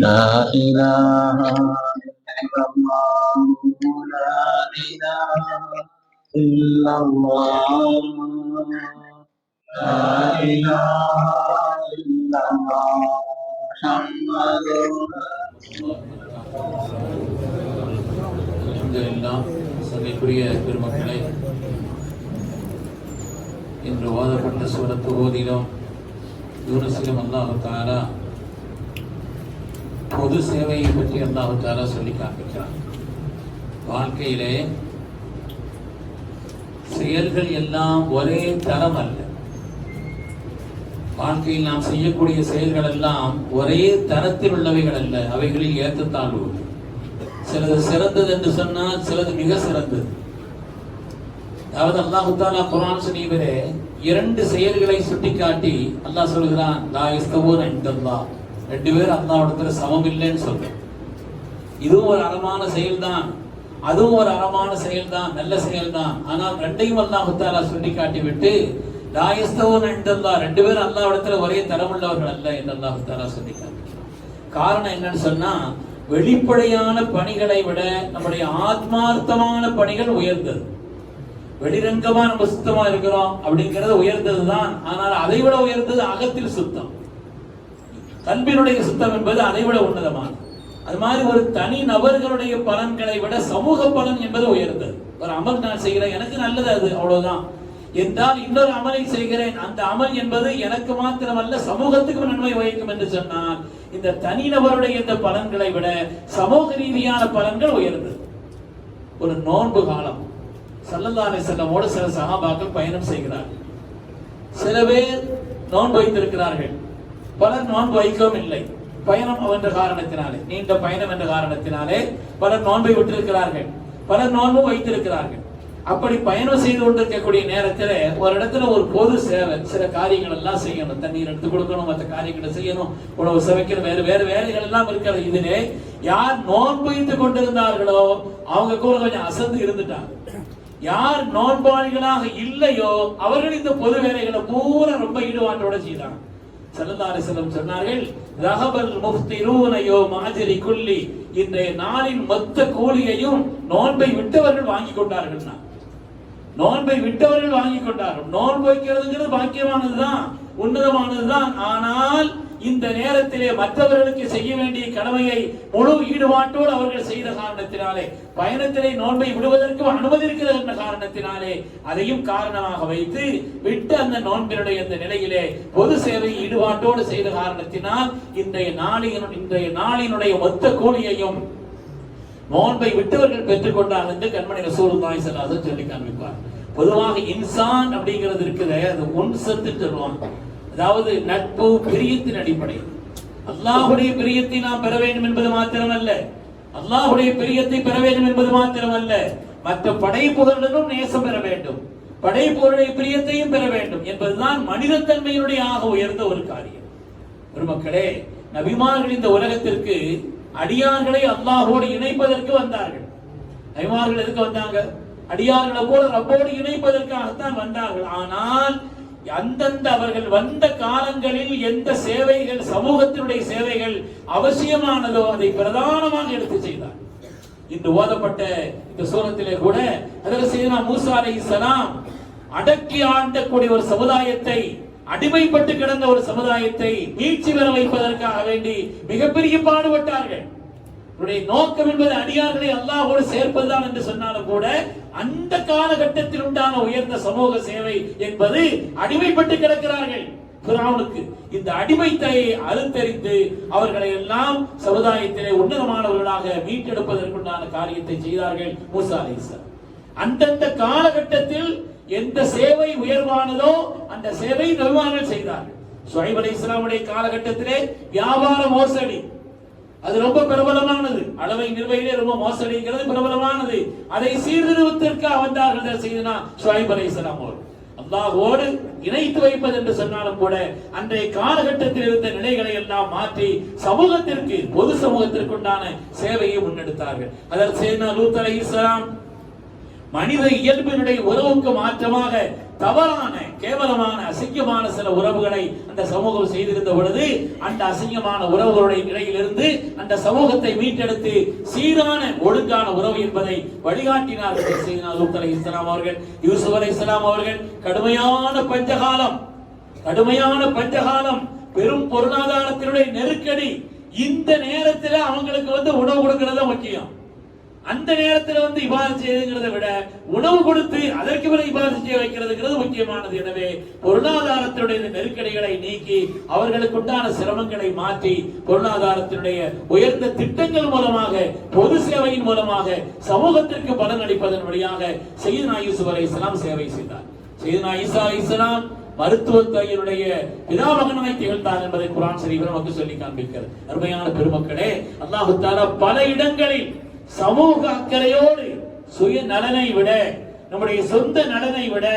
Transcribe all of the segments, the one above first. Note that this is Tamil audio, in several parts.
لا إله إلا الله لا إله إلا الله لا إله إلا الله محمد அல்ஹம்துலில்லாஹ். சங்கைக்குரிய பெருமக்களே, இன்று ஓதப்பட்ட சூரத்து ஓதிலும் யூனுஸிலும் அல்லாஹ் தஆலா பொது சேவையை பற்றி அல்லாஹ் தஆலா சொல்லி காண்பிக்கிறார். வாழ்க்கையிலே செயல்கள் எல்லாம் ஒரே தரம் அல்ல. வாழ்க்கையில் நாம் செய்யக்கூடிய செயல்கள் எல்லாம் ஒரே தரத்தில் உள்ளவைகள் அல்ல. அவைகளில் ஏற்றத்தாழ்வு. சிலது சிறந்தது என்று சொன்னால் சிலது மிக சிறந்தது. அதாவது அல்லாஹ் தஆலா குர்ஆன் ஷரீஃபிலே இரண்டு செயல்களை சுட்டிக்காட்டி அல்லாஹ் சொல்கிறான், லா யஸ்தவூன இன்தல்லாஹ், ரெண்டு பேர் அல்லாஹ்விடத்துல சமம் இல்லைன்னு சொல்றேன். இதுவும் ஒரு அறமான செயல்தான், அதுவும் ஒரு அறமான செயல்தான், நல்ல செயல்தான். ஆனால் ரெண்டையும் அல்லாஹ் தஆலா சுட்டிக்காட்டி விட்டு லா யஸ்தவூன இன்தல்லாஹ், ரெண்டு பேர் அல்லாஹ்விடத்துல ஒரே தரமுள்ளவர்கள் அல்ல என்று அல்லாஹ் தஆலா சுட்டிக்காட்டுகிறார். காரணம் என்னன்னு சொன்னா, வெளிப்படையான பணிகளை விட நம்முடைய ஆத்மார்த்தமான பணிகள் உயர்ந்தது. வெளிரங்கமா நம்ம சுத்தமா இருக்கிறோம் அப்படிங்கிறது உயர்ந்ததுதான். ஆனால் அதை விட உயர்ந்தது அகத்தில் சுத்தம். கல்வியினுடைய சுத்தம் என்பது அதை விட உன்னதமானது. அது மாதிரி ஒரு தனி நபர்களுடைய பலன்களை விட சமூக பலன் என்பது உயர்ந்தது. ஒரு அமல் நான் செய்கிறேன், எனக்கு நல்லது அது, அவ்வளவுதான் என்றால் இன்னொரு அமலை செய்கிறேன், அந்த அமல் என்பது எனக்கு மாத்திரமல்ல சமூகத்துக்கு நன்மை வகிக்கும் என்று சொன்னால் இந்த தனிநபருடைய இந்த பலன்களை விட சமூக ரீதியான பலன்கள் உயர்ந்தது. ஒரு நோன்பு காலம், ஸல்லல்லாஹு அலைஹி வஸல்லமோடு சில சஹாபாக்கள் பயணம் செய்கிறார்கள். சில பேர் நோன்பு வைத்திருக்கிறார்கள், பலர் நோன்பு வைக்கவும் இல்லை. பயணம் என்ற காரணத்தினாலே, நீண்ட பயணம் என்ற காரணத்தினாலே பலர் நோன்பை விட்டிருக்கிறார்கள், பலர் நோன்பு வைத்திருக்கிறார்கள். அப்படி பயணம் செய்து கொண்டிருக்கக்கூடிய நேரத்தில் ஒரு இடத்துல ஒரு பொது சேவை, சில காரியங்கள் எல்லாம் செய்யணும், தண்ணீர் எடுத்து கொடுக்கணும், மற்ற காரியங்களை செய்யணும், உணவு சமைக்கணும், வேறு வேறு வேலைகள் எல்லாம் இருக்கிறது. இதிலே யார் நோன்பு வைத்துக் கொண்டிருந்தார்களோ அவங்க கூட கொஞ்சம் அசந்து இருந்துட்டாங்க. யார் நோன்பாளிகளாக இல்லையோ அவர்கள் இந்த பொது வேலைகளை பூரா ரொம்ப ஈடுபாட்டோட செய்தாங்க. ஸல்லல்லாஹு அலைஹி வஸல்லம் சொன்னார்கள், ரஹபல் முஃப்திரூன யௌம அஜ்ரி குல்லி, இன்றைய நாளின் மொத்த கூலியையும் நோன்பை விட்டவர்கள் வாங்கி கொண்டார்கள். நோன்பை விட்டவர்கள் வாங்கி கொண்டார்கள். நோன்பு வைக்கிறதுங்கிறது பாக்கியமானதுதான், உன்னதமானதுதான். ஆனால் இந்த நேரத்திலே மற்றவர்களுக்கு செய்ய வேண்டிய கடமையை முழு ஈடுபாட்டோடு அவர்கள் செய்த காரணத்தினாலே, பயணத்திலே நோன்பை விடுவதற்கு அனுமதி இருக்கிறது என்ற காரணத்தினாலே அதையும் காரணமாக வைத்து விட்டு அந்த நோன்பினுடைய இந்த நிலையிலே பொது சேவை ஈடுபாட்டோடு செய்த காரணத்தினால் இன்றைய நாளினுடைய மொத்த கூலியையும் நோன்பை விட்டவர்கள் பெற்றுக் கொண்டார்கள் என்று கண்மணி ரசூலுல்லாஹி ஸல்லல்லாஹு அலைஹி வஸல்லம் சொல்லி காண்பிப்பார். பொதுவாக இன்சான் அப்படிங்கிறது இருக்குது, அது உன்சத்து சொல்லுவாங்க. அதாவது நட்பு பிரியத்தின் அடிப்படையில் அல்லாஹ்வுடைய பிரியத்தை நாம் பெற வேண்டும் என்பது மாத்திரமல்ல, அல்லாஹ்வுடைய பிரியத்தை பெற வேண்டும் என்பது மாத்திரமல்ல, மற்ற படைப்புகளுடனும் நேசம் பெற வேண்டும், படைப்புகளுடைய பிரியத்தையும் பெற வேண்டும் என்பதுதான் மனிதத்தன்மையினுடைய ஆக உயர்ந்த ஒரு காரியம். பெருமக்களே, நபிமார்கள் இந்த உலகத்திற்கு அடியார்களை அல்லாஹோடு இணைப்பதற்கு வந்தார்கள். நபிமார்கள் எதுக்கு வந்தாங்க? அடியார்களை போல ரப்போடு இணைப்பதற்காகத்தான் வந்தார்கள். ஆனால் அந்தந்த அவர்கள் வந்த காலங்களில் எந்த சேவைகள், சமூகத்தினுடைய சேவைகள் அவசியமானதோ அதை பிரதானமாக எடுத்து செய்தார். இன்று ஓதப்பட்ட இந்த சூரத்திலே கூட ஹஜ்ரத் சையதுனா மூசா அலைஹிஸ்ஸலாம் அடக்கி ஆண்டக்கூடிய ஒரு சமுதாயத்தை, அடிமைப்பட்டு கிடந்த ஒரு சமுதாயத்தை மீட்சி பெற வைப்பதற்காக வேண்டி மிகப்பெரிய பாடுபட்டார்கள். நோக்கம் என்பது அடியார்களை அல்லாஹ்வோடு சேர்ப்பதுதான் என்று சொன்னாலும் கூட அந்த காலகட்டத்தில் உண்டான உயர்ந்த சமூக சேவை என்பது அடிமைப்பட்டு கிடக்கிறார்கள் ஃபிரௌனுக்கு. இந்த அடிமைத்தை அறுத்தறிந்து அவர்களை எல்லாம் சமுதாயத்திலே உன்னதமானவர்களாக மீட்டெடுப்பதற்குண்டான காரியத்தை செய்தார்கள் மூசா அலைஹிஸ்ஸலாம். அந்தந்த காலகட்டத்தில் எந்த சேவை உயர்வானதோ அந்த சேவை நபிமார்கள் செய்தார்கள். ஷுஐப் அலைஹிஸ்ஸலாமுடைய காலகட்டத்திலே வியாபார மோசடி அது ரொம்ப பிரபலமானது. அளவை நிர்வகிலே ரொம்ப மோசடிங்கிறது பிரபலமானது. அதை சீர்திருத்தத்திற்காக வந்தார்கள் சையதுனா ஷுஐப் அலைஹிஸ்ஸலாம் அவர்கள். அல்லாஹ்வோடு இணைத்து வைப்பது என்று சொன்னாலும் கூட அன்றைய காலகட்டத்தில் இருந்த நிலைகளை எல்லாம் மாற்றி சமூகத்திற்கு, பொது சமூகத்திற்கு உண்டான சேவையை முன்னெடுத்தார்கள். அதற்கு சையதுனா லூத் அலைஹிஸ்ஸலாம் மனித இயல்பினுடைய உறவுக்கு மாற்றமாக தவறான கேவலமான அசிங்கமான சில உறவுகளை அந்த சமூகம் செய்திருந்த பொழுது அந்த அசிங்கமான உறவுகளுடைய நிலையிலிருந்து அந்த சமூகத்தை மீட்டெடுத்து சீரான ஒழுங்கான உறவு என்பதை வழிகாட்டினார்கள் சையதுனா லூத் அலைஹிஸ்ஸலாம் அவர்கள். யூசுப் அலைஹிஸ்ஸலாம் அவர்கள் கடுமையான பஞ்சகாலம், பெரும் பொருளாதாரத்தினுடைய நெருக்கடி. இந்த நேரத்தில் அவங்களுக்கு உணவு கொடுக்கிறது முக்கியம். அந்த நேரத்தில் இபாதத் செய்யறதை விட உணவு கொடுத்து அதற்கு பிறகு இபாதத் செய்ய வைக்கிறதுங்கிறது முக்கியமானது. எனவே பொருளாதாரத்தினுடைய நெருக்கடிகளை நீக்கி அவர்களுக்குண்டான சிரமங்களை மாற்றி பொருளாதாரத்தினுடைய உயர்ந்த திட்டங்கள் மூலமாக பொது சேவையின் மூலமாக சமூகத்திற்கு பலன் அளிப்பதன் வழியாக சையதுனா யூசுப் அலைஹிஸ்ஸலாம் சேவை செய்தார். சையதுனா ஈசா அலைஹிஸ்ஸலாம் மருத்துவத்துறையினுடைய பிதாமகனாய் திகழ்ந்தார் என்பதை குர்ஆன் ஷரீஃப் நமக்கு சொல்லி காண்பிக்கிறது. அருமையான பெருமக்களே, அல்லாஹ் தஆலா பல இடங்களில் சமூக அக்கறையோடு சுய நலனை விட நம்முடைய சொந்த நலனை விட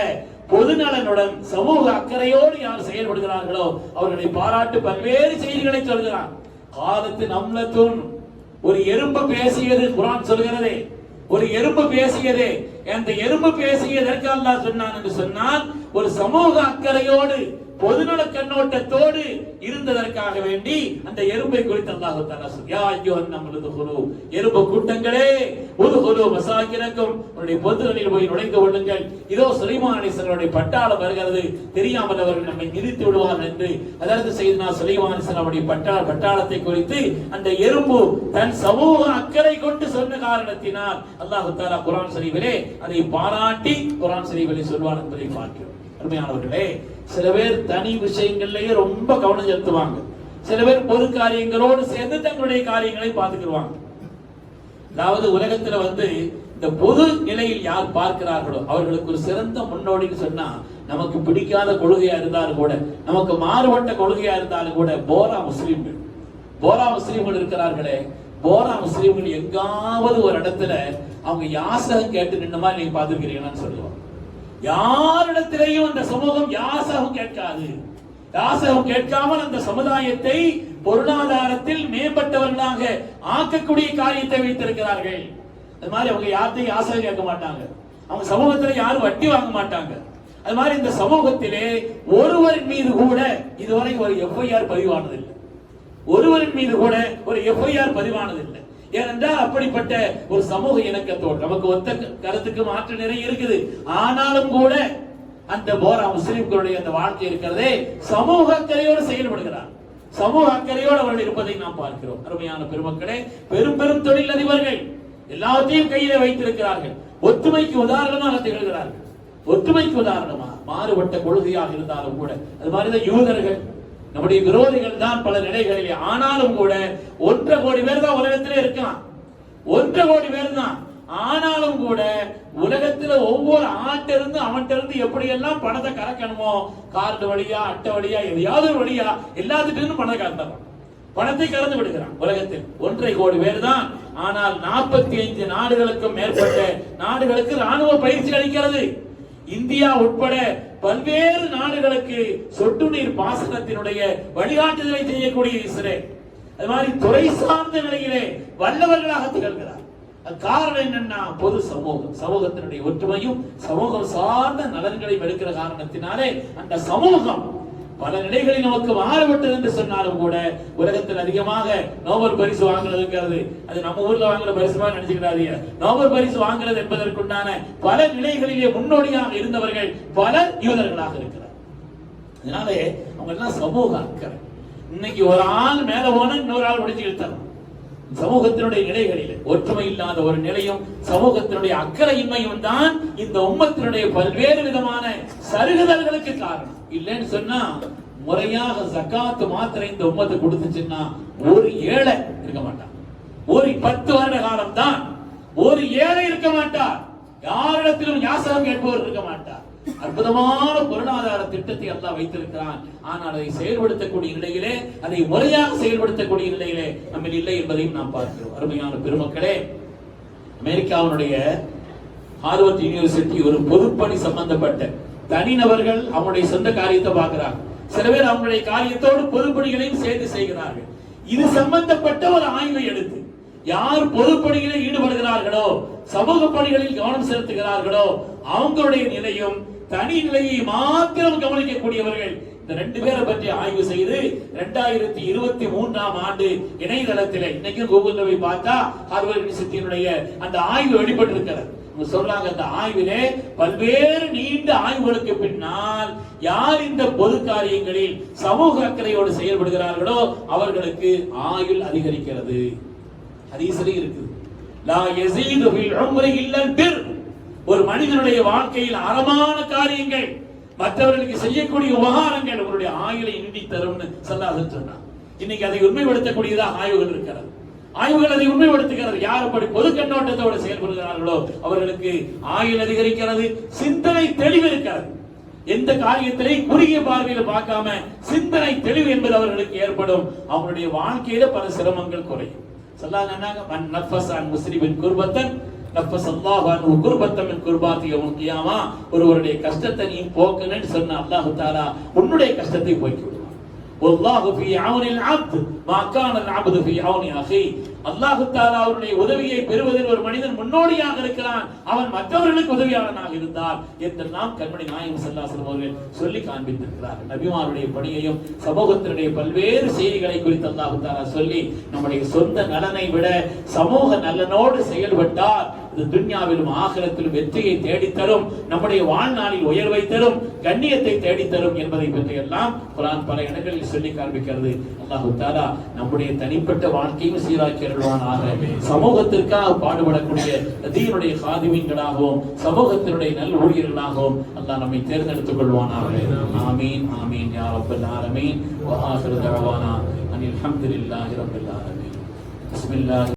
பொது நலனுடன் சமூக அக்கறையோடு யார் செயல்படுகிறார்களோ அவர்களை பாராட்டு பல்வேறு செய்திகளை சொல்கிறார். காலத்து நம்லத்துன், ஒரு எறும்பு பேசியது குர்ஆன் சொல்கிறதே, ஒரு எறும்பு பேசியதே. அந்த எறும்பு பேசியதற்கு அல்லாஹ் சொன்னான் என்று சொன்னால் ஒரு சமூக அக்கறையோடு பொதுநல கண்ணோட்டத்தோடு இருந்ததற்காக வேண்டி அந்த எறும்பை குறித்து அல்லாஹ் தஆலா யா அய்யுஹன் நம்லு துகுலு, எறும்பு கூட்டங்களே உதுகுலு மசாகினக்கும், உங்களுடைய பொதுகளில் போய் நுழைந்து கொள்ளுங்கள். இதோ சுலைமான் அலைஹிஸ்ஸலாமுடைய பட்டாளம் வருகிறது, தெரியாமல் அவர்கள் நம்மை நிறுத்தி விடுவார்கள் என்று அதற்கு சையதுனா சுலைமான் அலைஹிஸ்ஸலாமுடைய பட்டாளத்தை குறித்து அந்த எறும்பு தன் சமூக அக்கறை கொண்டு சொன்ன காரணத்தினால் அல்லாஹ் தஆலா குர்ஆன் ஷரீஃபிலே அதை பாராட்டி குர்ஆன் ஷரீஃபிலே சொல்வார் என்பதை பார்க்கிறோம். அருமையானவர்களே, சில பேர் தனி விஷயங்கள்லயே ரொம்ப கவனம் செலுத்துவாங்க. சில பேர் பொது காரியங்களோடு சேர்ந்து தங்களுடைய காரியங்களை பார்த்துக்குவாங்க. அதாவது உலகத்துல இந்த பொது நிலையில் யார் பார்க்கிறார்களோ அவர்களுக்கு ஒரு சிறந்த முன்னோடின்னு சொன்னா, நமக்கு பிடிக்காத கொள்கையா இருந்தாலும் கூட, நமக்கு மாறுபட்ட கொள்கையா இருந்தாலும் கூட, போரா முஸ்லிம்கள் இருக்கிறார்களே, போரா முஸ்லிம்கள் எங்காவது ஒரு இடத்துல அவங்க யாசகம் கேட்டு நின்ன மாதிரி நீங்க பாத்துக்கிறீங்கன்னு சொல்லுவாங்க. யாரிடத்திலேயும் அந்த சமூகம் யாசகம் கேட்காது. யாசகம் கேட்காமல் அந்த சமுதாயத்தை பொருளாதாரத்தில் மேம்பட்டவர்களாக ஆக்கக்கூடிய காரியத்தை வைத்திருக்கிறார்கள். அது மாதிரி அவங்க யார்த்தையும் யாசகம் கேட்க மாட்டாங்க. அவங்க சமூகத்தில் யாரும் வட்டி வாங்க மாட்டாங்க. அது மாதிரி இந்த சமூகத்திலே ஒருவரின் மீது கூட இதுவரை ஒரு எஃப்ஐஆர் பதிவானதில்லை. ஒருவரின் மீது கூட ஒரு எஃப்ஐஆர் பதிவானதில்லை. ஏனென்றால் அப்படிப்பட்ட ஒரு சமூக இணக்கத்தோடு நமக்கு ஒத்த கருத்துக்கு மாற்று நிறைய இருக்குது. ஆனாலும் கூட அந்த போரா முஸ்லிம்களுடைய அந்த வாழ்க்கை இருக்கிறதே சமூக அக்கறையோடு செயல்படுகிறார். சமூக அக்கறையோடு அவர்கள் இருப்பதை நாம் பார்க்கிறோம். அருமையான பெருமக்களே, பெரும் பெரும் தொழில் அதிபர்கள் எல்லாத்தையும் கையில வைத்திருக்கிறார்கள். ஒற்றுமைக்கு உதாரணமாக திகழ்கிறார்கள். ஒற்றுமைக்கு உதாரணமா மாறுபட்ட கொள்கையாக இருந்தாலும் கூட, அது மாதிரிதான் யூதர்கள் நம்முடைய விரோதிகள் தான் பல நிலைகளிலே. ஆனாலும் கூட 1.5 கோடி பேர் தான் உலகத்திலே இருக்கான். 1.5 கோடி பேர் தான். ஆனாலும் கூட உலகத்துல ஒவ்வொரு ஆட்டிலிருந்து அவன்கிட்ட எப்படி எல்லாம் பணத்தை கறக்கணுமோ, கார்டு வழியா அட்டை வழியா எதையாவது வழியா எல்லாத்துக்கும் பணத்தை கறந்துறான். பணத்தை கறந்து விடுகிறான். உலகத்தில் 1.5 கோடி பேர் தான். ஆனால் 45 நாடுகளுக்கும் மேற்பட்ட நாடுகளுக்கு ராணுவ பயிற்சி அளிக்கிறது. இந்தியா உட்பட பல்வேறு நாடுகளுக்கு சொட்டு நீர் பாசனத்தினுடைய வழிகாட்டுதலை செய்யக்கூடிய இஸ்ரேல் அது மாதிரி துறை சார்ந்த நிலையிலே வல்லவர்களாக திகழ்கிறார். காரணம் என்னன்னா பொது சமூகத்தினுடைய ஒற்றுமையும் சமூகம் சார்ந்த நலன்களை எடுக்கிற காரணத்தினாலே அந்த சமூகம் பல நிலைகளில் நமக்கு மாறுபட்டது என்று சொன்னாலும் கூட உலகத்தில் அதிகமாக நோபல் பரிசு வாங்குறது அது நம்ம ஊர்ல வாங்குற பரிசுமா நினைச்சுக்கிறாதீங்க. நோபல் பரிசு வாங்குறது என்பதற்குண்டான பல நிலைகளிலே முன்னோடியாக இருந்தவர்கள் பலர் யூதர்களாக இருக்கிறார். அதனாலே அவங்க எல்லாம் சமூக அக்கறை. இன்னைக்கு ஒரு ஆள் மேல போன இன்னொரு ஆள் முடிச்சு இழுத்தாங்க. சமூகத்தினுடைய நிலைகளில் ஒற்றுமை இல்லாத ஒரு நிலையும் சமூகத்தினுடைய அக்கறையின்மையும் தான் இந்த உம்மத்தினுடைய பல்வேறு விதமான சருகுதல்களுக்கு காரணம். இல்லைன்னு சொன்னா முறையாக ஜகாத் மாத்திரை இந்த உம்மத்து கொடுத்துச்சுன்னா ஒரு ஏழை இருக்க மாட்டான். ஒரு 10 வருட காலம் தான் ஒரு ஏழை இருக்க மாட்டார். யாரிடத்திலும் யாசகம் கேட்பவர் இருக்க மாட்டார். அற்புதமான பொருளாதார திட்டத்தை அல்லாஹ் வைத்திருக்கிறான். ஆனால் அதை செயல்படுத்தக்கூடிய நிலையிலே, அதை முறையாக செயல்படுத்தக்கூடிய நிலையிலே நம்ம இல்லை என்பதையும் நாம் பார்க்கிறோம். அருமையான பெருமக்களே, அமெரிக்காவினுடைய ஹார்வர்ட் யூனிவர்சிட்டி ஒரு பொதுப்பணி சம்பந்தப்பட்ட தனிநபர்கள் அவங்களுடைய சொந்த காரியத்தை பார்க்கிறாங்க. சில பேர் அவங்களுடைய காரியத்தோடு பொதுப்பணிகளையும் சேர்த்து செய்கிறார்கள். இது சம்பந்தப்பட்ட ஒரு ஆய்வை எடுத்து யார் பொதுப்பணிகளில் ஈடுபடுகிறார்களோ, சமூக பணிகளில் கவனம் செலுத்துகிறார்களோ அவங்களுடைய நிலையும் தனி நிலையை மாத்திரம் கவனிக்கக்கூடியவர்கள். இந்த 2 பேரை பற்றி ஆய்வு செய்து 2023ஆம் ஆண்டு இணையதளத்தில் இன்னைக்கு கூகுள்ல போய் பார்த்தா ஹார்வர்ட் யூனிவர்சிட்டியினுடைய அந்த ஆய்வு வெளிப்பட்டிருக்கிறது. சொல்றாங்க, அந்த ஆய்விலே பல்வேறு நீண்ட ஆய்வுகளுக்கு பின்னால் யார் இந்த பொது காரியங்களில் சமூக அக்கறையோடு செயல்படுகிறார்களோ அவர்களுக்கு ஆயுள் அதிகரிக்கிறது. ஹதீஸிலே இருக்குது, லா யஸீது ஃபில் உம்ரி இல்லல் பிர். ஒரு மனிதனுடைய வாழ்க்கையில் அறமான காரியங்கள், மற்றவர்களுக்கு செய்யக்கூடிய உபகாரங்கள் உங்களுடைய ஆயுளை நீட்டி தரும்னு ஸல்லல்லாஹு சொன்னார். இன்னைக்கு அதை உண்மைப்படுத்தக்கூடியதாக ஆய்வுகள் இருக்கிறது. ஆய்வுகள் அதை உண்மைப்படுத்துகிறது. யார் அப்படி பொது கண்ணோட்டத்தோடு செயல்படுகிறார்களோ அவர்களுக்கு ஆயுள் அதிகரிக்கிறது, சிந்தனை தெளிவு இருக்கிறது. எந்த காரியத்திலே குறுகிய பார்வையில் பார்க்காம சிந்தனை தெளிவு என்பது அவர்களுக்கு ஏற்படும். அவங்களுடைய வாழ்க்கையில பல சிரமங்கள் குறையும். சொல்லாங்க, மன் நஃபஸ அன் முஸ்லிமின் குர்பத்தன் நஃபஸல்லாஹு அன்ஹு குர்பத்தன் மின் குர்பாத்தி யௌமல் கியாமா. ஒருவருடைய கஷ்டத்தை நீ போக்கணும்னு சொன்ன அல்லாஹ் தஆலா உன்னுடைய கஷ்டத்தை போக்கி விடுவார். வல்லாஹு ஃபீ ஔனில் அப்த் மா கான அல் அப்து ஃபீ ஔனி அஹி. அல்லாஹ் தஆலா அவருடைய உதவியை பெறுவதில் ஒரு மனிதன் முன்னோடியாக இருக்கிறான், அவன் மற்றவர்களுக்கு உதவியாளனாக இருந்தால் என்றெல்லாம் கண்மணி நாயகம் ஸல்லல்லாஹு அலைஹி வஸல்லம் அவர்கள் சொல்லி காண்பித்திருக்கிறார்கள். நபிமாருடைய பணியையும் சமூகத்தினுடைய பல்வேறு செய்திகளை குறித்து அல்லாஹ் தஆலா சொல்லி நம்முடைய சொந்த நலனை விட சமூக நலனோடு செயல்பட்டால் இது துன்யாவிலும் ஆகிரத்திலும் வெற்றியை தேடித்தரும், நம்முடைய வாழ்நாளில் உயர்வை தரும், கண்ணியத்தை தேடித்தரும் என்பதை பற்றி எல்லாம் குர்ஆன் பல இடங்களில் சொல்லி காண்பிக்கிறது. அல்லாஹ் தஆலா நம்முடைய தனிப்பட்ட வாழ்க்கையும் சீராக்கி அருள்வானாக. சமூகத்திற்காக பாடுபடக்கூடிய தீனுடைய காதிமீன்களாகவும் சமூகத்தினுடைய நல் ஊழியர்களாகவும் அல்லாஹ் நம்மை தேர்ந்தெடுத்துக் கொள்வானாக. ஆமீன் ஆமீன் யா ரப்பல் ஆலமீன். வ ஆகிரு தஅவானா அனில் ஹம்துலில்லாஹி ரப்பில் ஆலமீன். பிஸ்மில்லாஹ்.